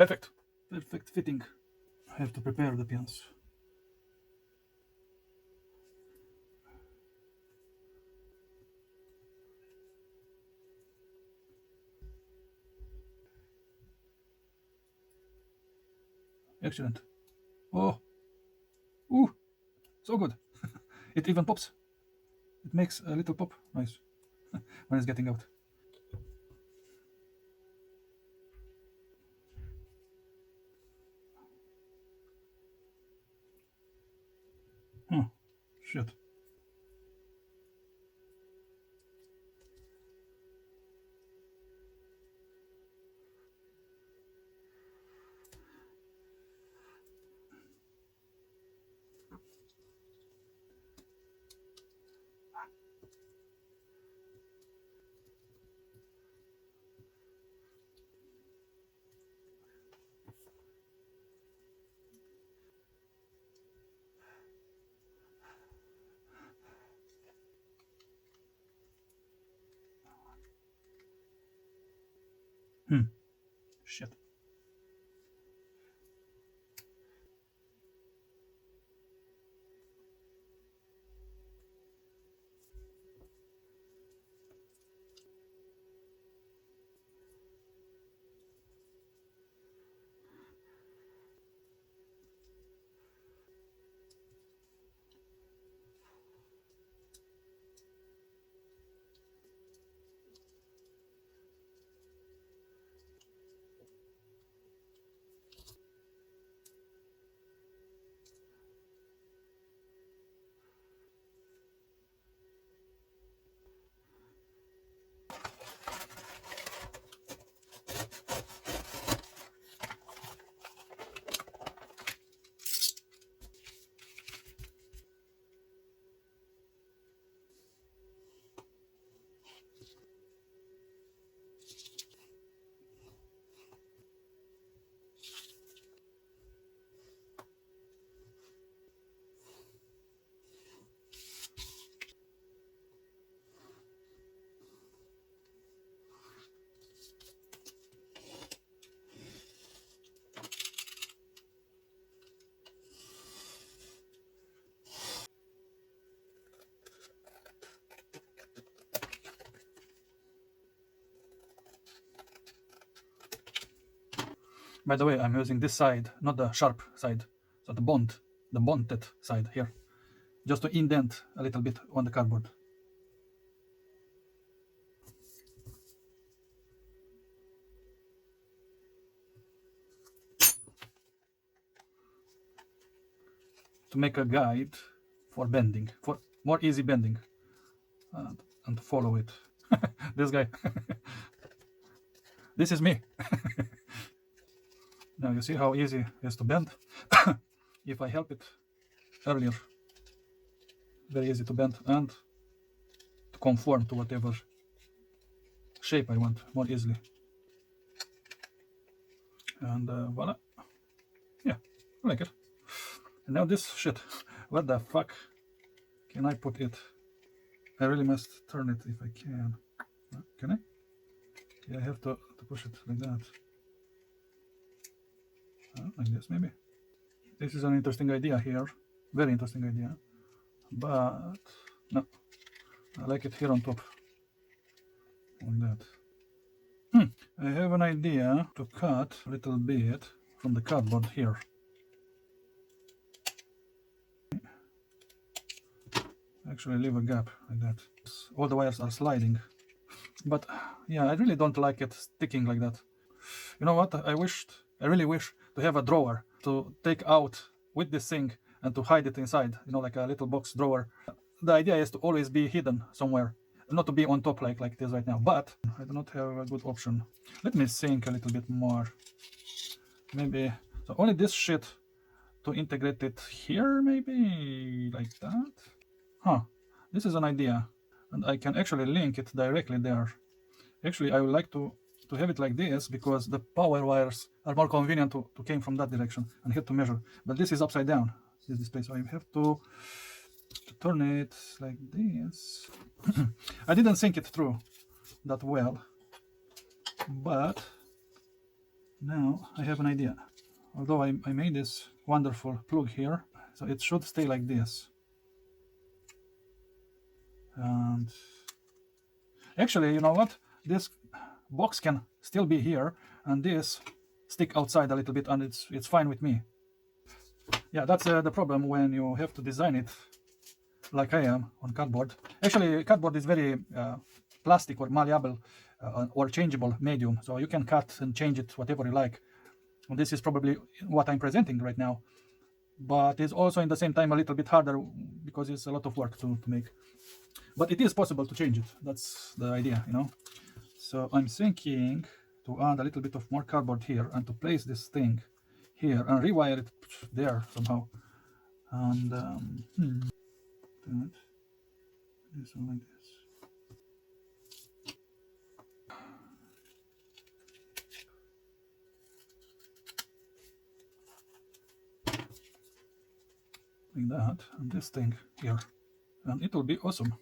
Perfect. Perfect fitting. I have to prepare the pins. Excellent. Oh. Ooh. So good. It even pops. It makes a little pop noise when it's getting out. Oh, shit. Shit. By the way, I'm using this side, not the sharp side, so the bonded side here, just to indent a little bit on the cardboard. To make a guide for bending, for more easy bending, and to follow it. This guy. This is me. Now you see how easy it is to bend. If I help it earlier, very easy to bend and to conform to whatever shape I want more easily. And voila. Yeah, I like it. And now this shit. Where the fuck can I put it? I really must turn it if I can. Can I? Yeah, I have to push it like that. Like this, maybe. This is an interesting idea here. Very interesting idea. But no, I like it here on top. Like that. I have an idea to cut a little bit from the cardboard here. Actually leave a gap like that. All the wires are sliding. But yeah, I really don't like it sticking like that. You know what? I really wish to have a drawer to take out with this thing and to hide it inside, you know, like a little box drawer. The idea is to always be hidden somewhere, not to be on top like it is right now. But I do not have a good option. Let me think a little bit more. Maybe, so only this shit to integrate it here, maybe like that. Huh, this is an idea. And I can actually link it directly there. Actually, I would like to have it like this because the power wires are more convenient to came from that direction and have to measure. But this is upside down, this display, so I have to turn it like this. I didn't think it through that well, but Now I have an idea. Although I made this wonderful plug here, so it should stay like this. And actually, you know what? This box can still be here, and this stick outside a little bit, and it's fine with me. Yeah, that's the problem when you have to design it like I am on cardboard. Actually, cardboard is very plastic or malleable or changeable medium, so you can cut and change it whatever you like. And this is probably what I'm presenting right now, but it's also in the same time a little bit harder because it's a lot of work to make. But it is possible to change it. That's the idea, you know. So I'm thinking to add a little bit of more cardboard here and to place this thing here and rewire it there somehow. And this one like this. Like that, and this thing here, and it will be awesome.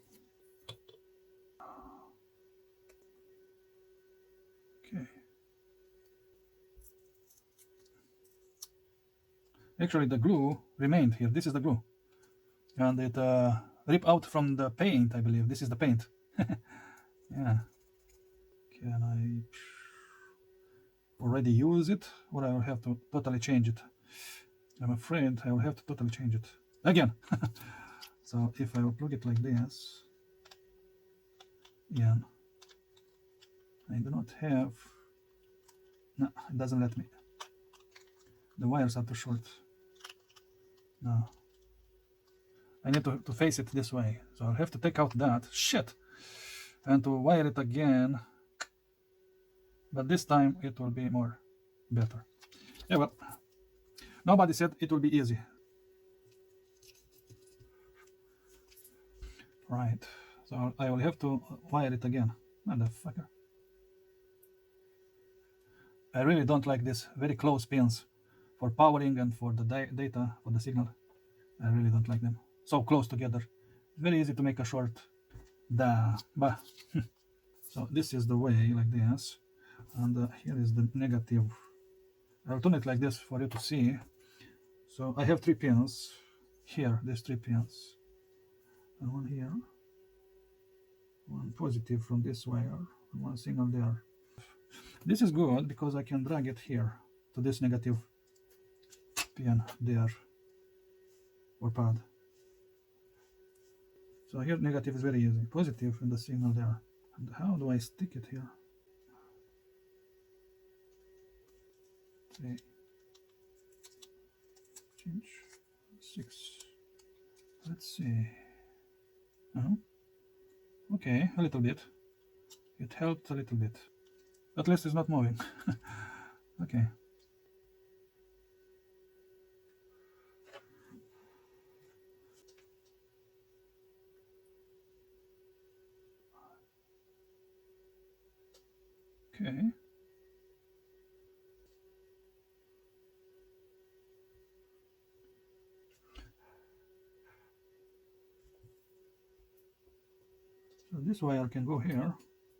Okay. Actually, the glue remained here. This is the glue, and it ripped out from the paint, I believe. This is the paint. Yeah. Can I already use it, or I will have to totally change it? I'm afraid I will have to totally change it again. So if I will plug it like this, yeah, I do not have, no, it doesn't let me. The wires are too short. No, I need to face it this way, so I'll have to take out that shit and to wire it again, but this time it will be more better. Yeah, well, nobody said it will be easy. Right, so I will have to wire it again. Motherfucker. I really don't like these very close pins for powering and for the data, for the signal. I really don't like them so close together. It's very easy to make a short. Bah. So this is the way, like this, and here is the negative. I'll turn it like this for you to see. So I have 3 pins here, these 3 pins, and one here, one positive from this wire, and one signal there. This is good because I can drag it here to this negative pin there, or pad. So here negative is very easy, positive and the signal there. And how do I stick it here? Okay. Change 6. Let's see. Okay, a little bit. It helped a little bit. At least it's not moving. Okay. Okay. So this wire can go here,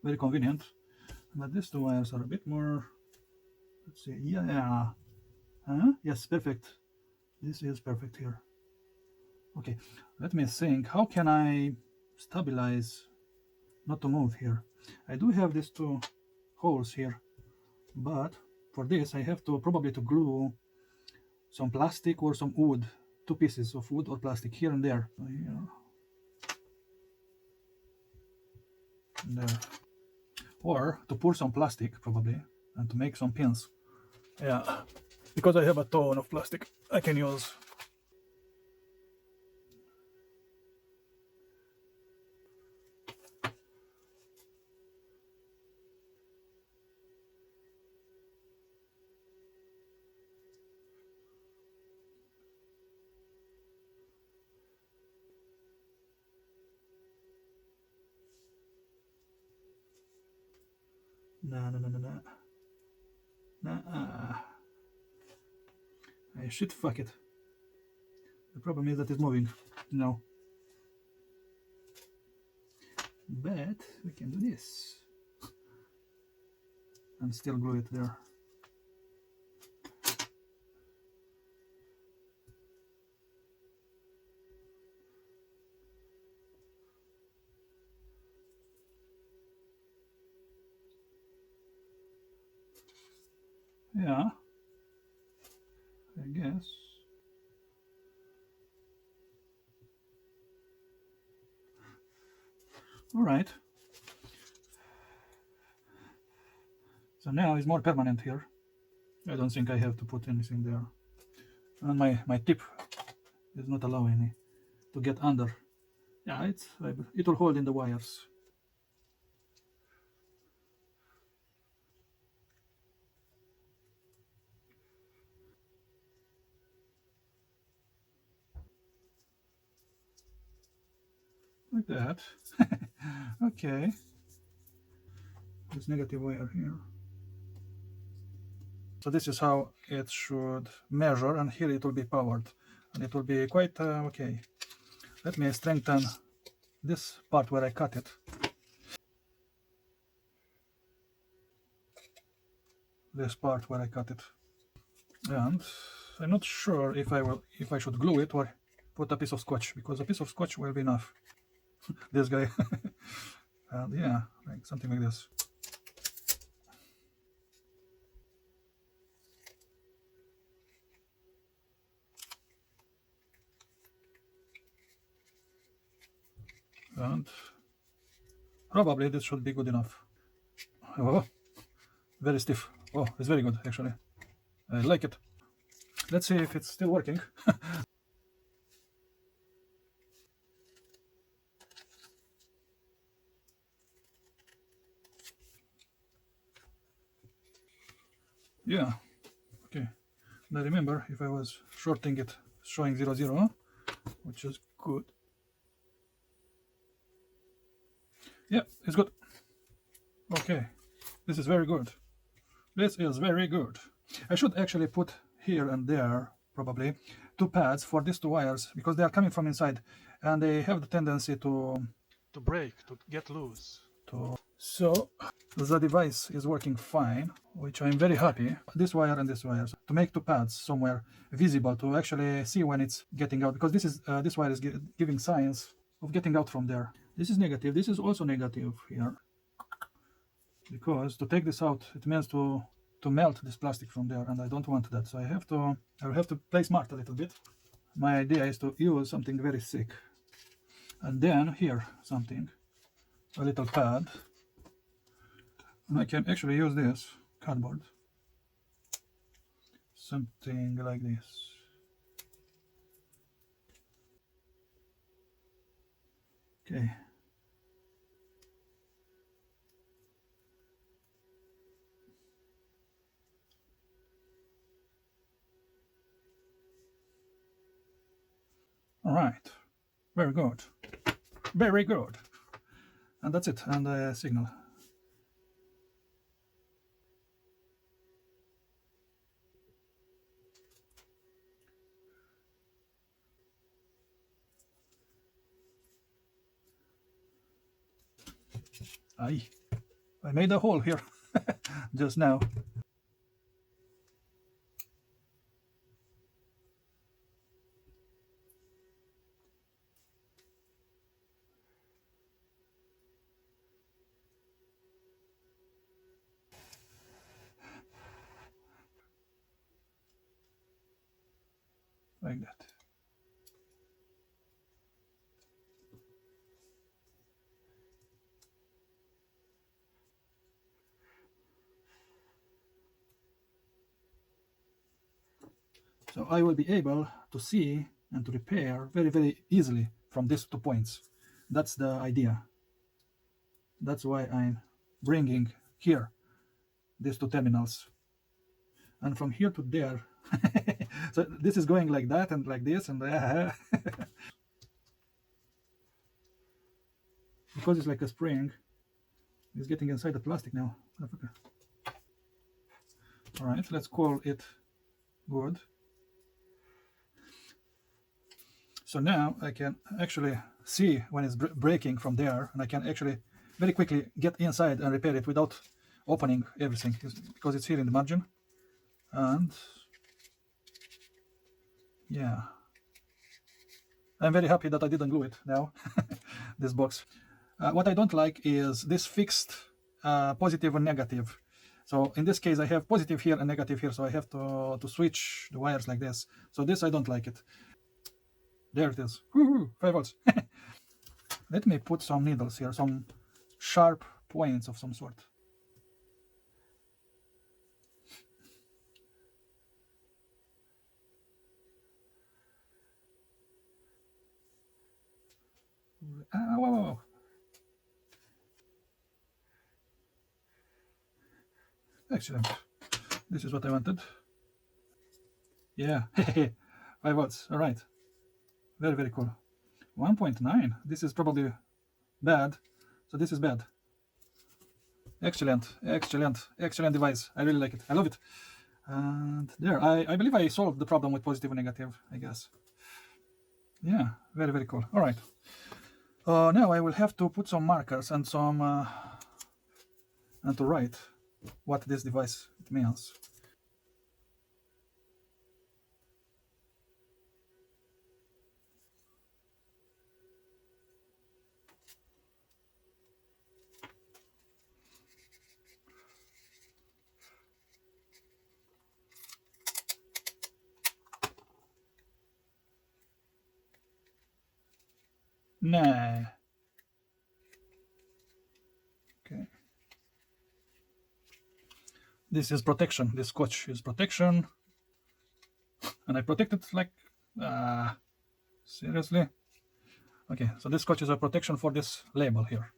very convenient. But these 2 wires are a bit more, let's see, yeah. Yes, perfect. This is perfect here. Okay, let me think, how can I stabilize, not to move here? I do have these 2 holes here, but for this I have to probably to glue some plastic or some wood, 2 pieces of wood or plastic here and there. So here and there. Or to pour some plastic probably and to make some pins. Yeah, because I have a ton of plastic I can use. Nah. I should fuck it. The problem is that it's moving. No. But we can do this. And still glue it there. Yeah, I guess. All right. So now it's more permanent here. I don't think I have to put anything there. And my tip is not allowing me to get under. Yeah, it will hold in the wires. Like that. Okay. This negative wire here. So this is how it should measure, and here it will be powered, and it will be quite okay. Let me strengthen this part where I cut it. This part where I cut it. And I'm not sure if I should glue it or put a piece of scotch, because a piece of scotch will be enough. This guy. And yeah, like something like this. And probably this should be good enough. Oh, very stiff. Oh, it's very good actually. I like it. Let's see if it's still working. Yeah, okay. And I remember if I was shorting it, showing 00, which is good. Yeah, it's good. Okay, this is very good. This is very good. I should actually put here and there, probably, 2 pads for these 2 wires, because they are coming from inside, and they have the tendency to break, to get loose. So the device is working fine, which I'm very happy. This wire and this wire, to make 2 pads somewhere visible to actually see when it's getting out, because this wire is giving signs of getting out from there. This is negative. This is also negative here, because to take this out, it means to melt this plastic from there, and I don't want that. So I will have to play smart a little bit. My idea is to use something very thick, and then here something, a little pad, and I can actually use this cardboard, something like this. Okay. All right, very good, very good. And that's it, and the signal. Aye, I made a hole here just now. Like that. So I will be able to see and to repair very, very easily from these 2 points. That's the idea. That's why I'm bringing here these 2 terminals. And from here to there, so this is going like that and like this, and because it's like a spring, it's getting inside the plastic now. All right, let's call it good. So now I can actually see when it's breaking from there, and I can actually very quickly get inside and repair it without opening everything, because it's here in the margin. And yeah, I'm very happy that I didn't glue it now, this box. What I don't like is this fixed positive and negative. So in this case, I have positive here and negative here, so I have to switch the wires like this. So this, I don't like it. There it is. 5 volts. Let me put some needles here, some sharp points of some sort. Whoa. Excellent. This is what I wanted. Yeah, 5 volts. All right. Very, very cool. 1.9. This is probably bad. So this is bad. Excellent, excellent, excellent device. I really like it. I love it. And there, I believe I solved the problem with positive and negative, I guess. Yeah, very, very cool. All right. Now I will have to put some markers and some and to write what this device means. Nah. Okay. This is protection. This scotch is protection. And I protect it like... seriously? Okay, so this scotch is a protection for this label here.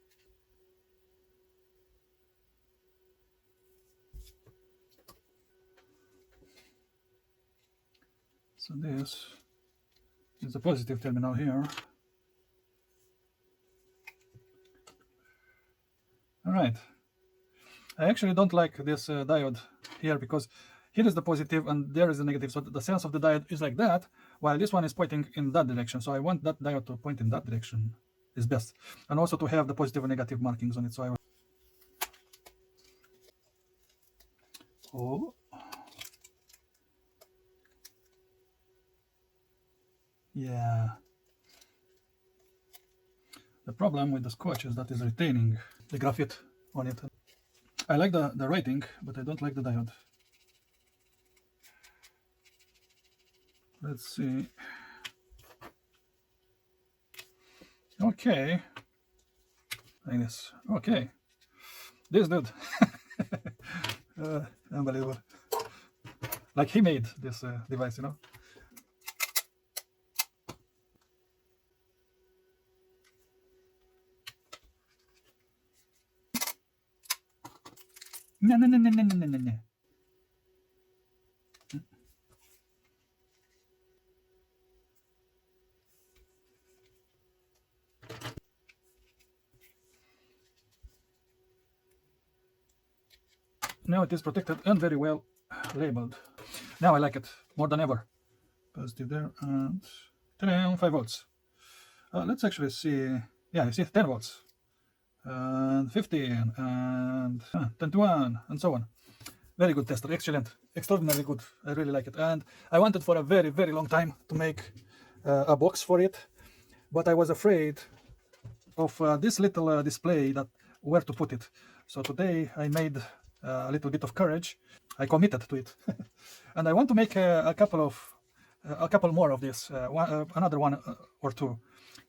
So this is the positive terminal here. All right. I actually don't like this diode here because here is the positive and there is the negative. So the sense of the diode is like that, while this one is pointing in that direction. So I want that diode to point in that direction is best. And also to have the positive and negative markings on it. So I will... Oh. Yeah. The problem with the scotch is that it's retaining the graphite on it. I like the writing, but I don't like the diode. Let's see. Okay. Like this. Okay. This dude. Unbelievable. Like he made this device, you know. No. Now it is protected and very well labeled. Now I like it more than ever. Positive there and 5 volts. Let's actually see. Yeah, you see 10 volts and 15 and 10 to 1 and so on. Very good tester, excellent, extraordinarily good. I really like it, and I wanted for a very, very long time to make a box for it, but I was afraid of this little display, that where to put it. So today I made a little bit of courage. I committed to it, and I want to make a couple more of this, another one or two.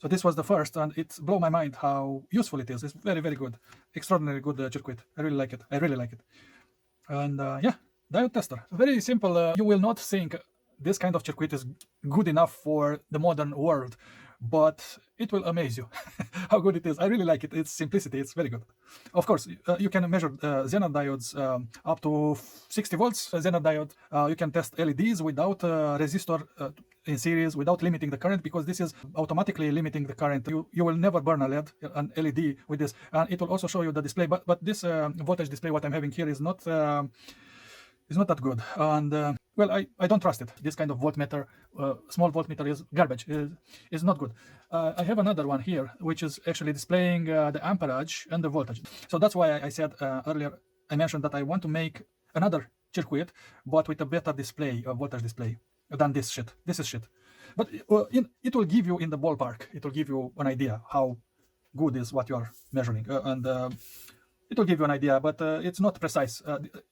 So this was the first, and it blew my mind how useful it is. It's very, very good, extraordinarily good circuit. I really like it. I really like it. And yeah, diode tester, very simple. You will not think this kind of circuit is good enough for the modern world, but it will amaze you how good it is. I really like it. Its simplicity, it's very good. Of course, you can measure Zener diodes up to 60 volts Zener diode. You can test LEDs without resistor in series, without limiting the current, because this is automatically limiting the current. You will never burn an LED with this, and it will also show you the display. But this voltage display, what I'm having here, is not that good, and well, I don't trust it. This kind of voltmeter, small voltmeter, is garbage. Is not good. I have another one here which is actually displaying the amperage and the voltage. So that's why I said earlier, I mentioned that I want to make another circuit, but with a better display, a voltage display, than this shit. This is shit. But it will give you in the ballpark. It will give you an idea how good is what you are measuring, and it will give you an idea, but it's not precise.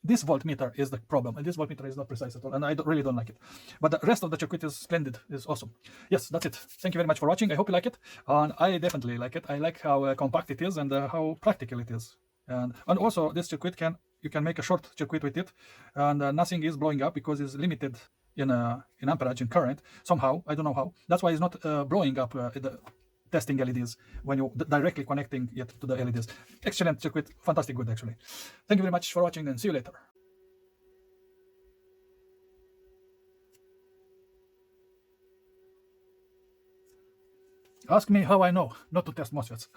This voltmeter is the problem, and this voltmeter is not precise at all, and I really don't like it. But the rest of the circuit is splendid, is awesome. Yes, that's it. Thank you very much for watching. I hope you like it, and I definitely like it. I like how compact it is and how practical it is. And also this circuit you can make a short circuit with it, and nothing is blowing up because it's limited in amperage, in current, somehow. I don't know how. That's why it's not blowing up the testing LEDs when you directly connecting it to the LEDs. Excellent circuit, fantastic good actually. Thank you very much for watching, and see you later. Ask me how I know not to test MOSFETs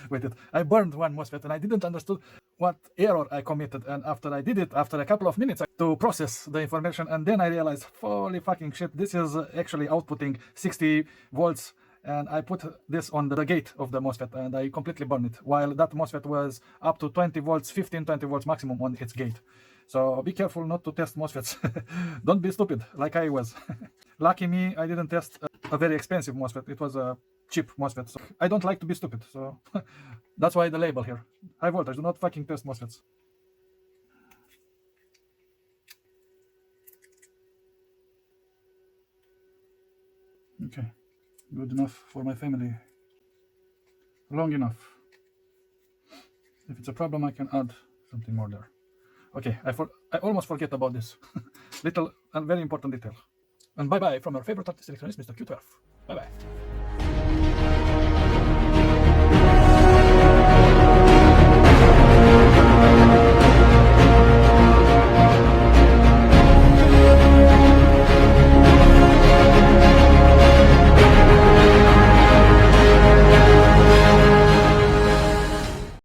with it. I burned one MOSFET and I didn't understand what error I committed, and after I did it, after a couple of minutes to process the information, and then I realized, holy fucking shit, this is actually outputting 60 volts, and I put this on the gate of the MOSFET and I completely burned it, while that MOSFET was up to 20 volts, 15, 20 volts maximum on its gate. So be careful not to test MOSFETs. Don't be stupid like I was. Lucky me, I didn't test a very expensive MOSFET. It was a cheap MOSFET. So I don't like to be stupid, so that's why the label here. High voltage, do not fucking test MOSFETs. Okay, good enough for my family. Long enough. If it's a problem, I can add something more there. Okay, I almost forget about this little and very important detail. And bye-bye from your favorite artist electronics, Mr. Q12. Bye-bye.